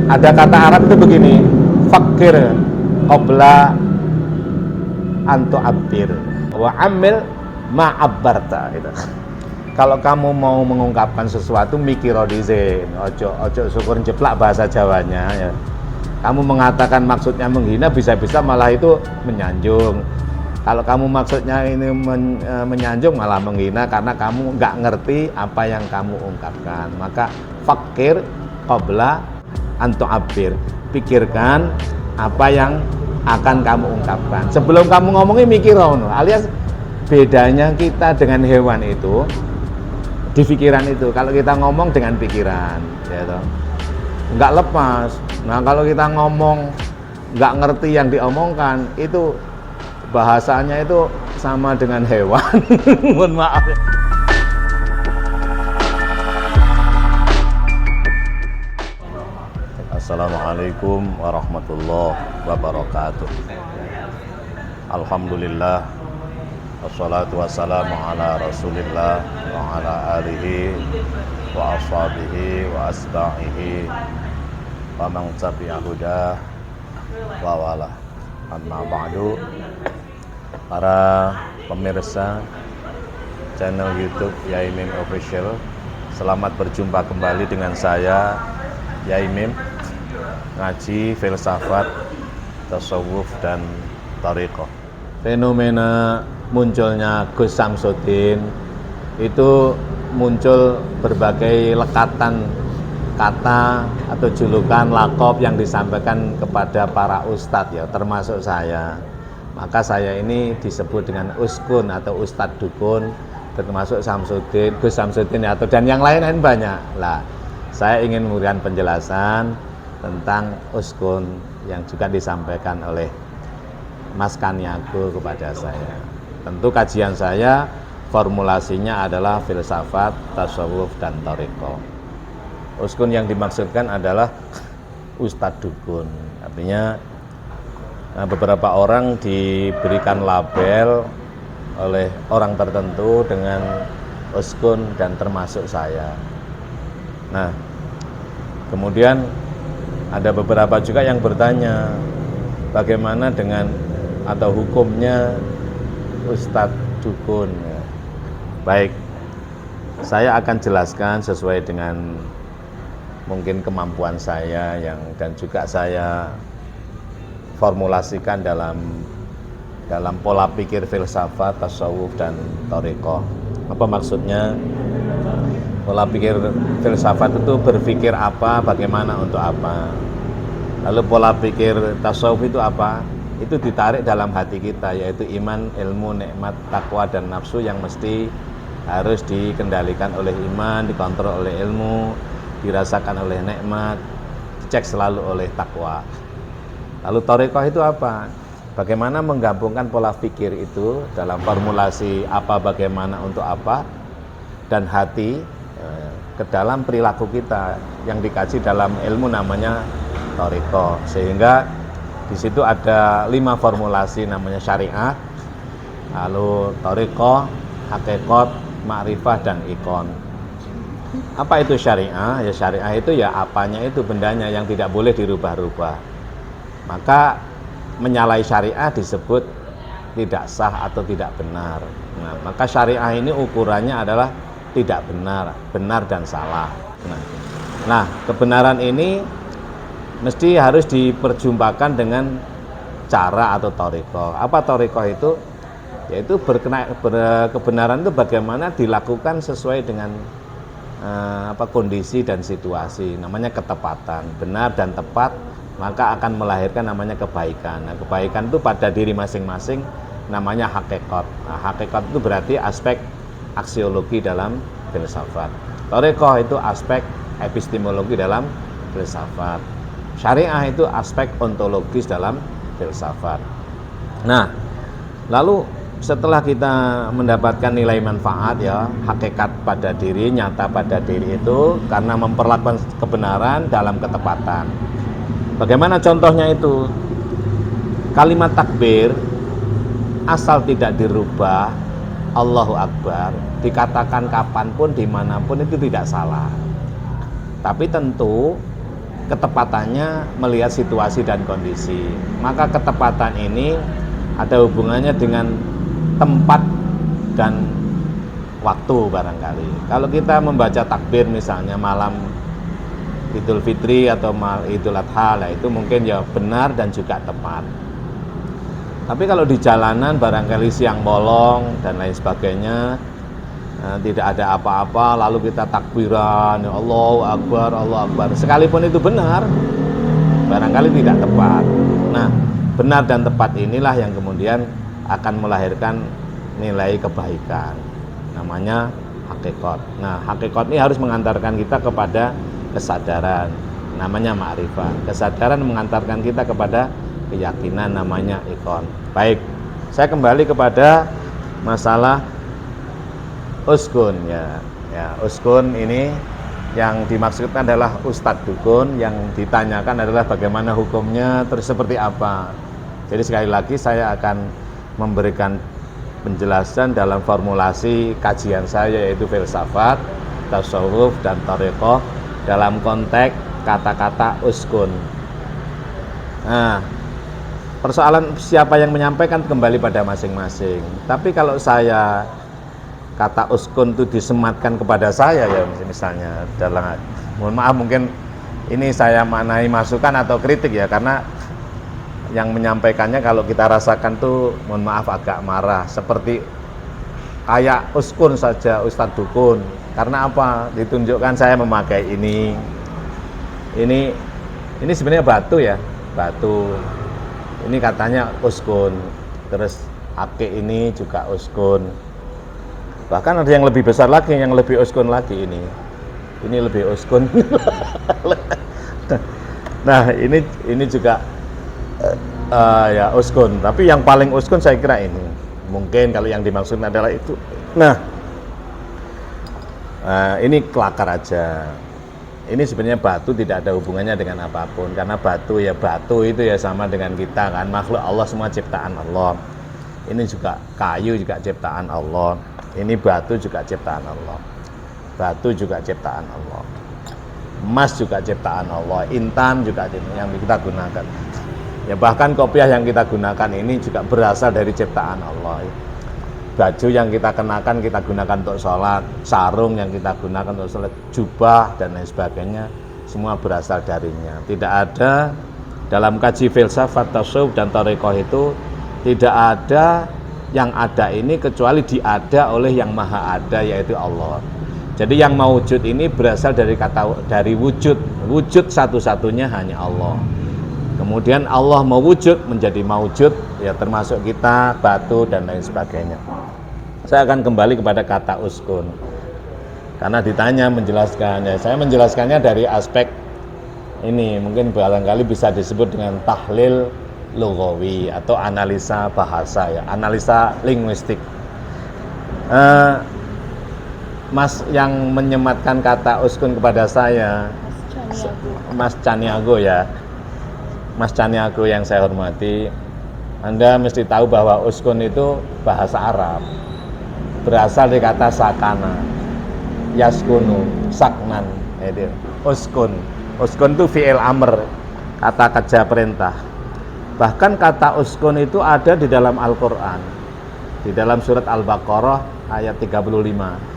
Ada kata Arab itu begini, fakir qabla antu abir wa amil ma'abbarta gitu. Kalau kamu mau mengungkapkan sesuatu mikir dhisik, ojo syukur jeplak bahasa Jawanya ya. Kamu mengatakan maksudnya menghina, bisa-bisa malah itu menyanjung. Kalau kamu maksudnya ini menyanjung malah menghina karena kamu nggak ngerti apa yang kamu ungkapkan. Maka fakir qabla antu abir, pikirkan apa yang akan kamu ungkapkan sebelum kamu ngomongin, mikir alias bedanya kita dengan hewan itu di pikiran itu. Kalau kita ngomong dengan pikiran ya toh, nggak lepas. Nah kalau kita ngomong nggak ngerti yang diomongkan, itu bahasanya itu sama dengan hewan. Mohon maaf ya. Assalamualaikum warahmatullahi wabarakatuh. Alhamdulillah, wassalatu wassalamu ala rasulillah wa ala alihi wa ashabihi wa asba'ihi wa man tabi'a hudah wa wala. Amma ba'du. Para pemirsa channel YouTube Yai Mim Official, selamat berjumpa kembali dengan saya Yai Mim, ngaji filsafat, tasawuf dan thariqah. Fenomena munculnya Gus Samsudin itu muncul berbagai lekatan kata atau julukan lakop yang disampaikan kepada para ustadz ya, termasuk saya. Maka saya ini disebut dengan uskun atau ustadz dukun, termasuk Samsudin, Gus Samsudin atau dan yang lain banyak lah. Saya ingin memberikan penjelasan tentang uskun yang juga disampaikan oleh Mas Kaniago kepada saya. Tentu kajian saya formulasinya adalah filsafat, tasawuf dan thariqah. Uskun yang dimaksudkan adalah ustadz dukun. Artinya beberapa orang diberikan label oleh orang tertentu dengan uskun dan termasuk saya. Nah, kemudian ada beberapa juga yang bertanya bagaimana dengan atau hukumnya ustadz dukun. Baik, saya akan jelaskan sesuai dengan mungkin kemampuan saya dan juga saya formulasikan dalam pola pikir filsafat, tasawuf dan thariqah. Apa maksudnya? Pola pikir filsafat itu berpikir apa, bagaimana, untuk apa. Lalu pola pikir tasawuf itu apa? Itu ditarik dalam hati kita, yaitu iman, ilmu, nikmat, takwa dan nafsu yang mesti harus dikendalikan oleh iman, dikontrol oleh ilmu, dirasakan oleh nikmat, dicek selalu oleh takwa. Lalu thariqah itu apa? Bagaimana menggabungkan pola pikir itu dalam formulasi apa, bagaimana, untuk apa, dan hati ke dalam perilaku kita yang dikaji dalam ilmu namanya thariqah. Sehingga di situ ada 5 formulasi namanya syariah, lalu thariqah, hakikat, ma'rifah dan ikon. Apa itu syariah? Ya syariah itu ya apanya itu, bendanya yang tidak boleh dirubah-rubah. Maka menyalahi syariah disebut tidak sah atau tidak benar. Nah, maka syariah ini ukurannya adalah tidak benar, benar dan salah. Nah, kebenaran ini mesti harus diperjumpakan dengan cara atau thariqah. Apa thariqah itu? Yaitu kebenaran itu bagaimana dilakukan sesuai dengan kondisi dan situasi. Namanya ketepatan, benar dan tepat, maka akan melahirkan namanya kebaikan. Nah, kebaikan itu pada diri masing-masing namanya hakikat. Nah, hakikat itu berarti aspek aksiologi dalam filsafat. Thariqah itu aspek epistemologi dalam filsafat. Syariah itu aspek ontologis dalam filsafat. Nah, lalu setelah kita mendapatkan nilai manfaat ya, hakikat pada diri, nyata pada diri itu karena memperlakukan kebenaran dalam ketepatan. Bagaimana contohnya itu? Kalimat takbir asal tidak dirubah, Allahu Akbar, dikatakan kapanpun, dimanapun itu tidak salah. Tapi tentu ketepatannya melihat situasi dan kondisi. Maka ketepatan ini ada hubungannya dengan tempat dan waktu barangkali. Kalau kita membaca takbir misalnya malam Idul Fitri atau Idul Adha, lah itu mungkin ya benar dan juga tepat. Tapi kalau di jalanan barangkali siang bolong dan lain sebagainya, tidak ada apa-apa, lalu kita takbiran, ya Allahu Akbar, Allahu Akbar, sekalipun itu benar, barangkali tidak tepat. Nah, benar dan tepat inilah yang kemudian akan melahirkan nilai kebaikan, namanya hakikat. Nah, hakikat ini harus mengantarkan kita kepada kesadaran, namanya ma'rifah. Kesadaran mengantarkan kita kepada keyakinan, namanya iqon. Baik, saya kembali kepada masalah uskun ya. Uskun ini yang dimaksudkan adalah ustadz dukun, yang ditanyakan adalah bagaimana hukumnya, terus seperti apa. Jadi sekali lagi saya akan memberikan penjelasan dalam formulasi kajian saya, yaitu filsafat, tasawuf, dan thariqah dalam konteks kata-kata uskun. Nah, persoalan siapa yang menyampaikan kembali pada masing-masing. Tapi kalau saya kata uskun itu disematkan kepada saya ya, misalnya dalam, mohon maaf mungkin ini saya maknai masukan atau kritik ya, karena yang menyampaikannya kalau kita rasakan tuh mohon maaf agak marah, seperti kayak uskun saja, ustadz dukun. Karena apa? Ditunjukkan saya memakai ini sebenarnya batu ya, batu. Ini katanya uskun, terus ake ini juga uskun. Bahkan ada yang lebih besar lagi, yang lebih uskun lagi ini lebih uskun. Nah ini juga ya uskun, tapi yang paling uskun saya kira ini. Mungkin kalau yang dimaksud adalah itu. Nah, ini kelakar aja. Ini sebenarnya batu tidak ada hubungannya dengan apapun, karena batu itu ya sama dengan kita kan, makhluk Allah, semua ciptaan Allah. Ini juga kayu juga ciptaan Allah, ini batu juga ciptaan Allah, batu juga ciptaan Allah, emas juga ciptaan Allah, intan juga yang kita gunakan. Ya bahkan kopiah yang kita gunakan ini juga berasal dari ciptaan Allah. Baju yang kita kenakan, kita gunakan untuk sholat, sarung yang kita gunakan untuk sholat, jubah dan lain sebagainya, semua berasal darinya. Tidak ada dalam kaji filsafat, tasawuf, dan thariqah itu tidak ada yang ada ini kecuali diada oleh yang maha ada, yaitu Allah. Jadi yang mawujud ini berasal dari wujud satu-satunya hanya Allah. Kemudian Allah mewujud menjadi mawujud, ya termasuk kita, batu dan lain sebagainya. Saya akan kembali kepada kata uskun, karena ditanya menjelaskan, ya saya menjelaskannya dari aspek ini, mungkin barangkali bisa disebut dengan tahlil lughawi atau analisa bahasa ya, analisa linguistik. Mas yang menyematkan kata uskun kepada saya, Mas Caniago ya, Mas Caniago yang saya hormati, Anda mesti tahu bahwa uskun itu bahasa Arab, berasal dari kata sakana, yaskunu, saknan, itu uskun. Uskun itu fi'il amr, kata kerja perintah. Bahkan kata uskun itu ada di dalam Al-Quran, di dalam surat Al-Baqarah ayat 35.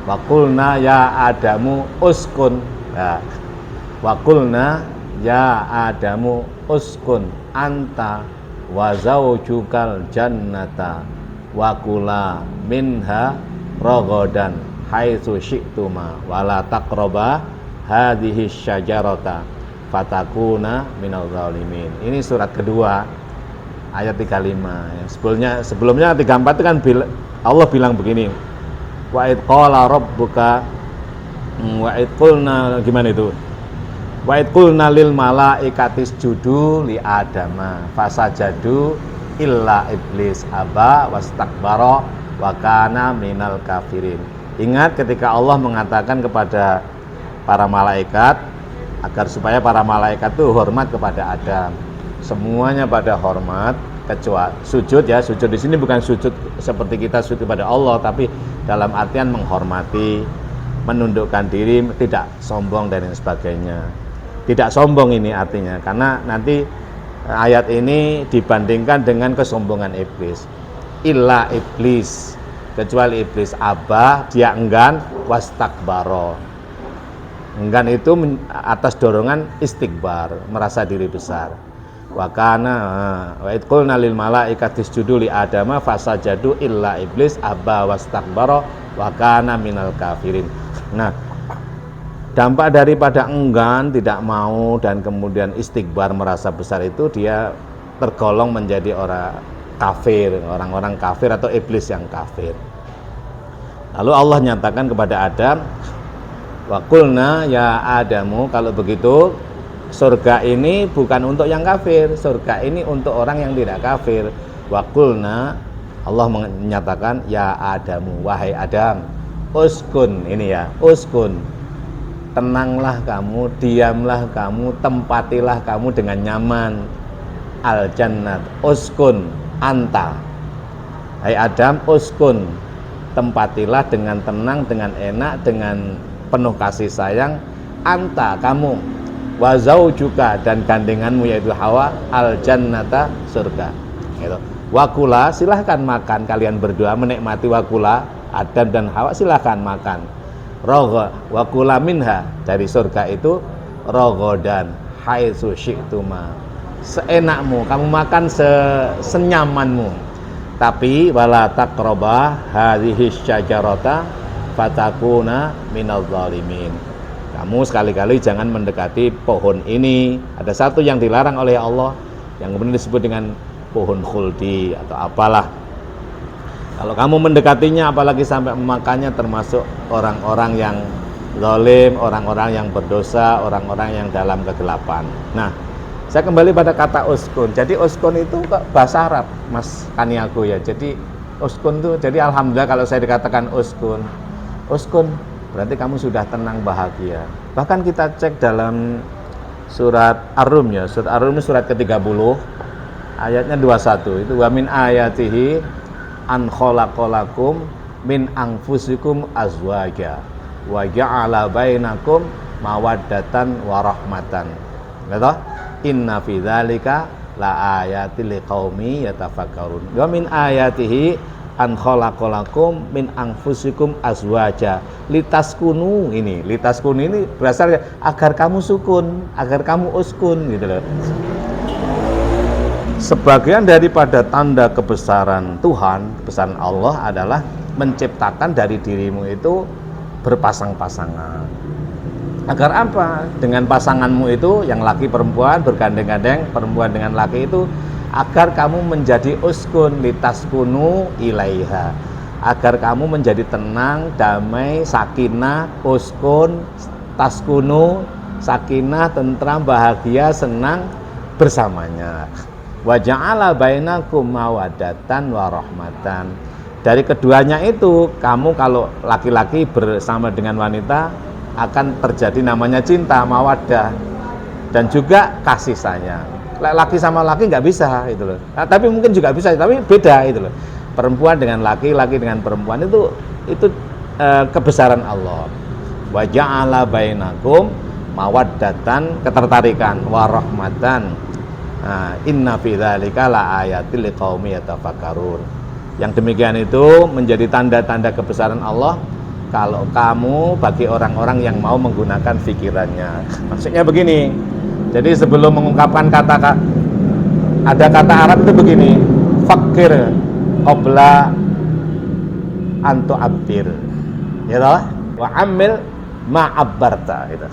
Waqulna ya Adamu uskun, ya. Waqulna ya Adamu uskun anta wa zaujukal jannata wa kula minha ragadan haitsu syi'tuma wa la taqraba hadhihi syajarata fatakuna minal zalimin. Ini surat kedua ayat 35. Sebelumnya 34 itu kan Allah bilang begini, wa id qala rabbuka wa id qulna, gimana itu, wa id qulna lil malaikati isjudu li adama fasajadu illa iblis aba wastakbara wa kana minal kafirin. Ingat ketika Allah mengatakan kepada para malaikat agar supaya para malaikat itu hormat kepada Adam, semuanya pada hormat kecuali sujud ya. Sujud di sini bukan sujud seperti kita sujud kepada Allah, tapi dalam artian menghormati, menundukkan diri, tidak sombong dan lain sebagainya. Tidak sombong ini artinya, karena nanti ayat ini dibandingkan dengan kesombongan iblis. Illa iblis, kecuali iblis abah, dia enggan, wastakbaro. Enggan itu atas dorongan istikbar, merasa diri besar. Wa kana wa id qulna lil malaikati isjudu li adama fasajadu illa iblis abba wastakbara wa kana minal kafirin. Nah, dampak daripada enggan, tidak mau dan kemudian istikbar, merasa besar itu dia tergolong menjadi orang kafir, orang-orang kafir atau iblis yang kafir. Lalu Allah nyatakan kepada Adam, wa qulna ya Adamu, kalau begitu surga ini bukan untuk yang kafir, surga ini untuk orang yang tidak kafir. Wa qulna, Allah menyatakan ya Adamu, wahai Adam, uskun, ini ya, uskun, tenanglah kamu, diamlah kamu, tempatilah kamu dengan nyaman, al jannat, uskun anta, hai Adam, uskun, tempatilah dengan tenang, dengan enak, dengan penuh kasih sayang, anta, kamu, wa zaujuka, dan gandenganmu yaitu Hawa, al jannata, surga gitu. Wakula, silahkan makan, kalian berdua menikmati, wakula, Adam dan Hawa silahkan makan, rogo, wakula minha, dari surga itu, rogodan, haitsu syi'tuma, seenakmu, kamu makan senyamanmu, tapi wala taqrabah hadhihi syajarata fatakuna minal zalimin. Kamu sekali-kali jangan mendekati pohon ini. Ada satu yang dilarang oleh Allah, yang kemudian disebut dengan pohon khuldi atau apalah. Kalau kamu mendekatinya, apalagi sampai memakannya, termasuk orang-orang yang zalim, orang-orang yang berdosa, orang-orang yang dalam kegelapan. Nah, saya kembali pada kata uskun. Jadi uskun itu bahasa Arab, Mas Kaniago ya. Jadi uskun itu, jadi alhamdulillah kalau saya dikatakan uskun, uskun berarti kamu sudah tenang, bahagia. Bahkan kita cek dalam surat Ar-Rum ya, surat Ar-Rum surat ke-30 ayatnya 21 itu, wa min ayatihi an khalaqalakum min anfusikum azwaja wa ja'ala bainakum mawaddatan wa rahmatan. Gitu? Inna fi dzalika la ayatil liqaumi yatafakkarun. Wa min ayatihi an khalaqalakum min anfusikum azwaja litaskunu. Ini litaskunu ini berasal agar kamu sukun, agar kamu uskun gitu loh. Sebagian daripada tanda kebesaran Tuhan, kebesaran Allah adalah menciptakan dari dirimu itu berpasang-pasangan. Agar apa? Dengan pasanganmu itu, yang laki perempuan bergandeng-gandeng, perempuan dengan laki itu, agar kamu menjadi uskun, litaskunu ilaiha, agar kamu menjadi tenang, damai, sakinah, uskun, taskunu, sakinah, tentram, bahagia, senang bersamanya. Wa ja'ala bainakum mawaddatan wa rahmatan. Dari keduanya itu, kamu kalau laki-laki bersama dengan wanita akan terjadi namanya cinta, mawaddah, dan juga kasih sayang. Laki sama laki nggak bisa itu loh. Nah, tapi mungkin juga bisa, tapi beda itu loh. Perempuan dengan laki, laki dengan perempuan itu kebesaran Allah. Wa ja'ala bainakum mawaddatan, ketertarikan, wa rahmatan. Nah, inna fi dzalika la ayatil liqaumi yatafakkarun. Yang demikian itu menjadi tanda-tanda kebesaran Allah kalau kamu bagi orang-orang yang mau menggunakan pikirannya. Maksudnya begini. Jadi sebelum mengungkapkan kata, ada kata Arab itu begini, fakir qabla antu abdir, ya toh? Wa amil ma'abbarta gitu.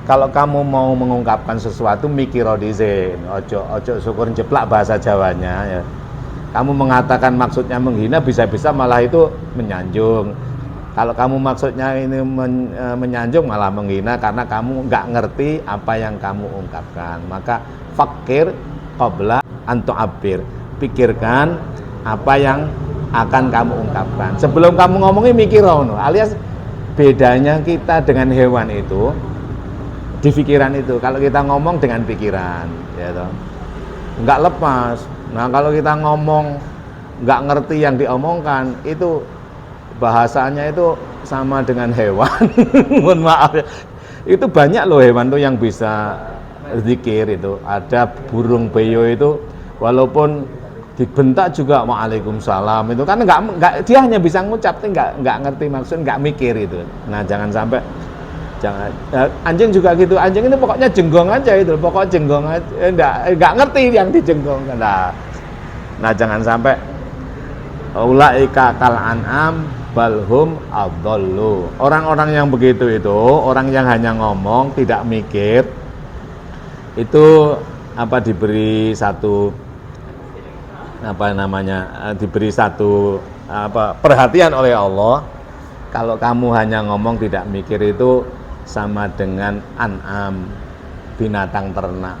Kalau kamu mau mengungkapkan sesuatu, mikiro dizin, ojo syukur jeplak bahasa Jawanya ya. Kamu mengatakan maksudnya menghina, bisa-bisa malah itu menyanjung. Kalau kamu maksudnya ini menyanjung, malah menghina karena kamu nggak ngerti apa yang kamu ungkapkan. Maka fakir qabla antu abir, pikirkan apa yang akan kamu ungkapkan sebelum kamu ngomongin, mikiro. Alias bedanya kita dengan hewan itu di pikiran itu. Kalau kita ngomong dengan pikiran, ya toh, nggak lepas. Nah, kalau kita ngomong nggak ngerti yang diomongkan, itu bahasanya itu sama dengan hewan. Mohon maaf ya. Itu banyak loh hewan tuh yang bisa zikir itu. Ada burung beo itu walaupun dibentak juga waalaikumsalam itu kan nggak dia hanya bisa ngucap tapi nggak ngerti maksud, nggak mikir itu. Nah jangan sampai anjing juga gitu, anjing itu pokoknya jenggong aja itu, pokoknya jenggong aja, nggak ngerti yang dijenggong. Nah jangan sampai ulaika kal an'am balhum adallu. Orang-orang yang begitu itu, orang yang hanya ngomong tidak mikir, itu diberi satu diberi satu perhatian oleh Allah. Kalau kamu hanya ngomong tidak mikir itu sama dengan an'am, binatang ternak,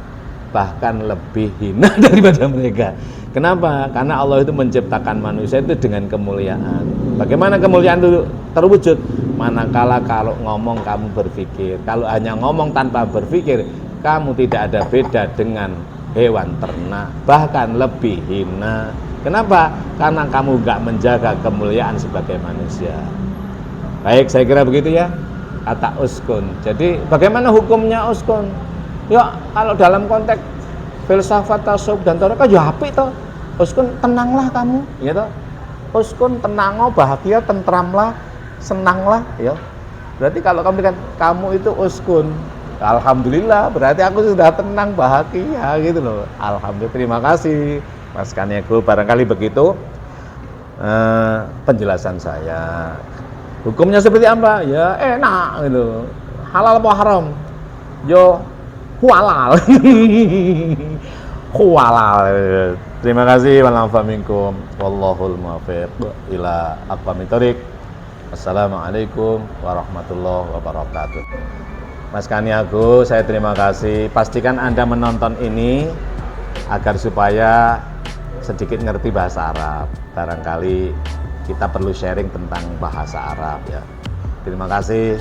bahkan lebih hina daripada mereka. Kenapa? Karena Allah itu menciptakan manusia itu dengan kemuliaan. Bagaimana kemuliaan itu terwujud? Manakala kalau ngomong kamu berpikir. Kalau hanya ngomong tanpa berpikir, kamu tidak ada beda dengan hewan ternak, bahkan lebih hina. Kenapa? Karena kamu nggak menjaga kemuliaan sebagai manusia. Baik, saya kira begitu ya. Kata uskun. Jadi bagaimana hukumnya uskun? Ya kalau dalam konteks filsafat, tasawuf dan tarekat ya apik toh. Uskun tenanglah kamu, ya toh. Uskun tenango, bahagia, tentramlah, senanglah, ya. Berarti kalau kamu itu uskun, alhamdulillah, berarti aku sudah tenang, bahagia gitu loh. Alhamdulillah, terima kasih Mas Kaniego. Barangkali begitu penjelasan saya. Hukumnya seperti apa? Ya enak gitu. Halal apa haram? Yo halal. Halal. Terima kasih. Waalaikumsalam. Wallahul muwaffiq ila aqwamit thoriq. Assalamualaikum warahmatullahi wabarakatuh. Mas Kaniego, saya terima kasih. Pastikan Anda menonton ini agar supaya sedikit ngerti bahasa Arab. Barangkali kita perlu sharing tentang bahasa Arab ya. Terima kasih.